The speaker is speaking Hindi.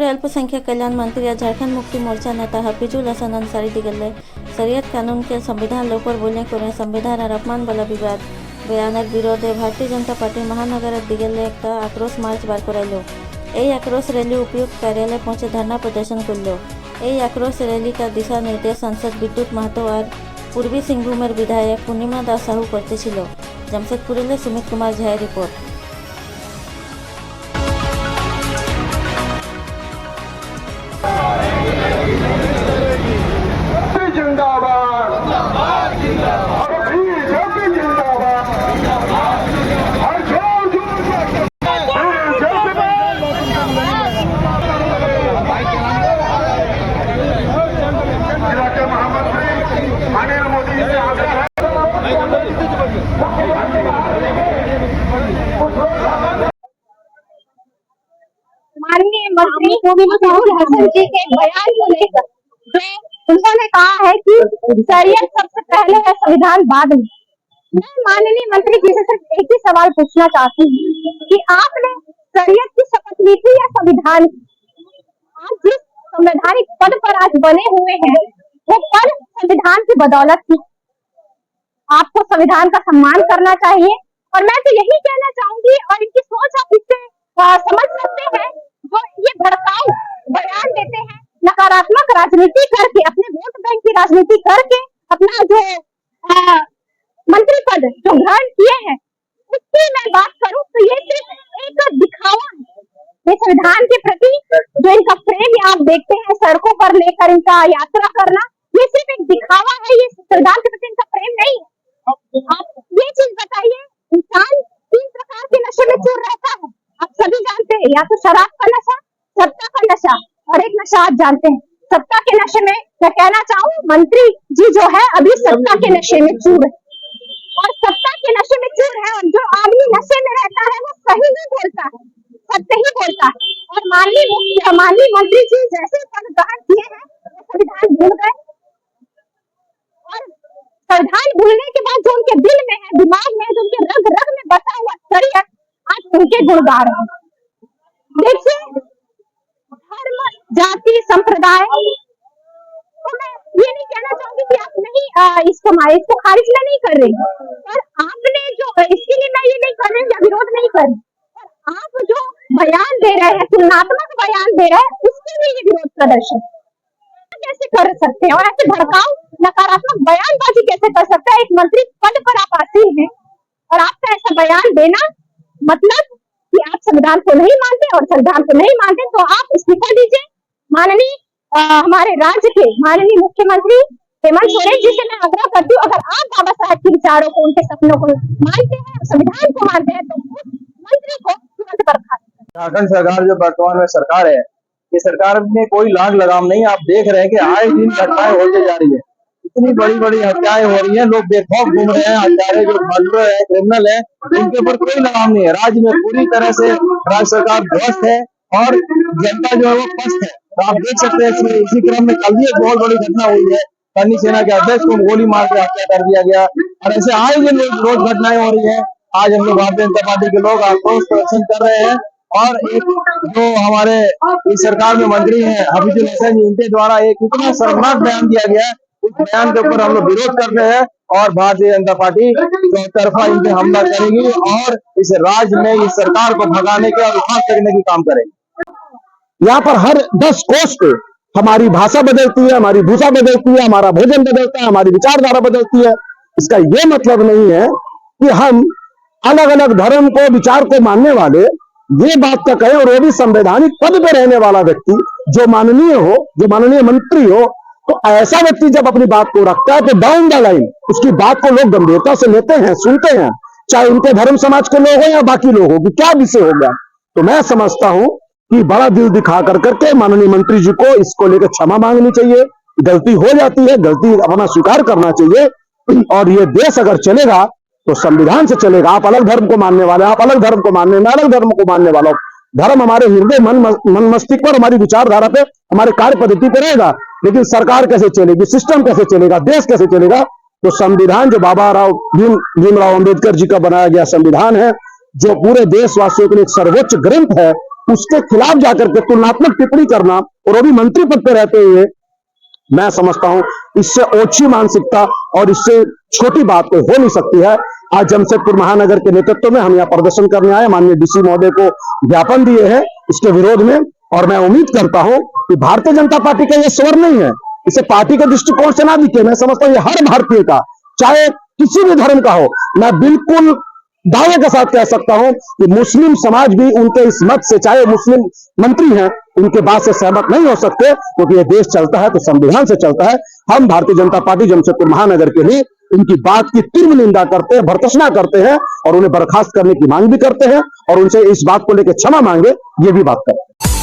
पूरे अल्पसंख्यक कल्याण मंत्री और झारखंड मुक्ति मोर्चा नेता हफीजुल हसन अंसारी दिगले शरीयत कानून के संविधान लोपर बोलने को संविधान और अपमान वाला विवाद बयानर विरोधे भारतीय जनता पार्टी महानगर दिगले एक आक्रोश मार्च बार कराइलो। यही आक्रोश रैली उपयुक्त कार्यालय पहुंचे धरना प्रदर्शन करलो। यही आक्रोश रैली का दिशा निर्देश सांसद विद्युत महतो और पूर्वी सिंहभूमेर विधायक पूर्णिमा दास साहू करते छिलो। जमशेदपुर सुमित कुमार झाए रिपोर्ट। माननीय मंत्री हफीजुल हसन जी के बयान को लेकर जो उन्होंने कहा है कि शरीयत सबसे पहले है, संविधान बाद में। मैं माननीय मंत्री जी से सिर्फ एक ही सवाल पूछना चाहती हूँ कि आपने शरीयत की शपथ ली थी या संविधान? आप जिस संवैधानिक पद पर आज बने हुए हैं वो पद संविधान की बदौलत थी। आपको संविधान का सम्मान करना चाहिए। और मैं तो यही कहना चाहूंगी, और इनकी सोच आप इससे समझ सकते हैं, जो ये भड़काऊ बयान देते हैं, नकारात्मक राजनीति करके, अपने वोट बैंक की राजनीति करके अपना जो मंत्री पद जो ग्रहण किए हैं उसकी मैं बात करूं तो ये सिर्फ एक दिखावा है। ये संविधान के प्रति जो इनका प्रेम आप देखते हैं सड़कों पर लेकर इनका यात्रा करना, ये सिर्फ एक दिखावा है। ये संविधान के प्रति इनका प्रेम नहीं है। आप ये चीज बताइए, इंसान 3 प्रकार के नशे में चूर रहता है, आप सभी जानते हैं। या तो शराब का नशा, सत्ता का नशा, और एक नशा आप जानते हैं सत्ता के नशे में। मैं कहना चाहूँ मंत्री जी जो है अभी सत्ता के नशे में चूर है, और सत्ता के नशे में चूर है। और जो आदमी नशे में रहता है वो सही ही बोलता है, सत्य ही बोलता है। और माननीय मंत्री जी जैसे पद ग्रहण किए हैं संविधान भूल गए, और संविधान भूलने के बाद जो उनके दिल में है, दिमाग में है, जो उनके रग रग में बसा हुआ शरीयत, आज उनके गुणगान है। देखिए, धर्म, जाति, संप्रदाय, तो मैं ये नहीं कहना चाहूंगी कि आप नहीं इसको खारिज में नहीं कर रही, पर आपने जो इसके लिए मैं ये नहीं कर रही या विरोध नहीं कर रही, पर आप जो बयान दे रहे हैं, तुलनात्मक बयान दे रहे हैं, उसके लिए ये विरोध प्रदर्शन कैसे कर सकते हैं? और ऐसे भड़काऊ नकारात्मक बयानबाजी कैसे कर सकता है? एक मंत्री पद पर आप आसीन हैं और आपका ऐसा बयान देना मतलब कि आप संविधान को नहीं मानते, और संविधान को नहीं मानते तो आप इस्तीफा दीजिए। माननीय हमारे राज्य के माननीय मुख्यमंत्री हेमंत सोरेन जी से मैं आग्रह करती हूँ, अगर आप बाबा साहब के विचारों को, उनके सपनों को मानते हैं, संविधान को मानते हैं, तो उस मंत्री को तुरंत बर्खास्त। झारखंड सरकार जो वर्तमान में सरकार है, ये सरकार में कोई लाग लगाम नहीं। आप देख रहे हैं कि आए दिन घटनाएं होती जा रही है, इतनी बड़ी बड़ी हत्याएं हो रही हैं, लोग बेखौफ घूम रहे हैं, हत्यारे जो मर्डर है, क्रिमिनल है, इनके ऊपर कोई लगाम नहीं है। राज्य में पूरी तरह से राज्य सरकार ध्वस्त है और जनता जो है वो पस्त है। तो आप देख सकते हैं इसी क्रम में कल भी एक बहुत बड़ी घटना हुई है, करनी सेना के अध्यक्ष को गोली मार के हत्या कर दिया गया, और ऐसे आए दिन रोज घटनाएं हो रही है। आज हम लोग भारतीय जनता पार्टी के लोग आक्रोश प्रदर्शन कर रहे हैं, और एक जो हमारे इस सरकार में मंत्री हैं हफीजुल हसन जी, उनके द्वारा एक इतना शर्मनाक बयान दिया गया है, उस बयान के ऊपर हम लोग विरोध करते हैं, और भारतीय जनता पार्टी चौतरफा इन पे हमला करेगी और इस राज्य में इस सरकार को भगाने के और उखाड़ फेंकने की काम करेगी। यहाँ पर हर 10 कोस पे हमारी भाषा बदलती है, हमारी भूषा बदलती है, हमारा भोजन बदलता है, हमारी विचारधारा बदलती है। इसका ये मतलब नहीं है कि हम अलग अलग धर्म को, विचार को मानने वाले ये बात का कहें, और वो भी संवैधानिक पद पे रहने वाला व्यक्ति जो माननीय हो, जो माननीय मंत्री हो, तो ऐसा व्यक्ति जब अपनी बात को रखता है तो डाउन द लाइन उसकी बात को लोग गंभीरता से लेते हैं, सुनते हैं, चाहे उनके धर्म समाज के लोग हो या बाकी लोग हो, कि क्या विषय हो गया। तो मैं समझता हूं कि बड़ा दिल दिखा करके माननीय मंत्री जी को इसको लेकर क्षमा मांगनी चाहिए। गलती हो जाती है, गलती अपना स्वीकार करना चाहिए, और ये देश अगर चलेगा तो संविधान से चलेगा। आप अलग धर्म को मानने वाले, आप अलग धर्म को मानने, मैं अलग धर्म को मानने वाला हूं। धर्म हमारे हृदय, मन मस्तिष्क पर, हमारी विचारधारा पे, हमारे कार्य पद्धति पर रहेगा, लेकिन सरकार कैसे चलेगी, सिस्टम कैसे चलेगा, देश कैसे चलेगा? तो संविधान जो भीमराव अंबेडकर जी का बनाया गया संविधान है, जो पूरे देशवासियों के लिए एक सर्वोच्च ग्रंथ है, उसके खिलाफ जाकर के तुलनात्मक टिप्पणी करना, और वो भी मंत्री पद पर रहते हुए, मैं समझता हूं इससे ओछी मानसिकता और इससे छोटी बात कोई हो नहीं सकती है। आज जमशेदपुर महानगर के नेतृत्व में हम यहाँ प्रदर्शन करने आए, माननीय डीसी महोदय को ज्ञापन दिए हैं इसके विरोध में, और मैं उम्मीद करता हूं कि भारतीय जनता पार्टी का यह स्वर नहीं है, इसे पार्टी के दृष्टिकोण से ना दिखे। मैं समझता हूं ये हर भारतीय का, चाहे किसी भी धर्म का हो, मैं बिल्कुल दावे के साथ कह सकता हूं कि मुस्लिम समाज भी उनके इस मत से, चाहे मुस्लिम मंत्री हैं, उनके बात से सहमत नहीं हो सकते, क्योंकि ये देश चलता है तो संविधान से चलता है। हम भारतीय जनता पार्टी जमशेदपुर महानगर के लिए उनकी बात की तीव्र निंदा करते हैं, भर्त्सना करते हैं, और उन्हें बर्खास्त करने की मांग भी करते हैं, और उनसे इस बात को लेकर क्षमा मांगे, ये भी बात करते हैं।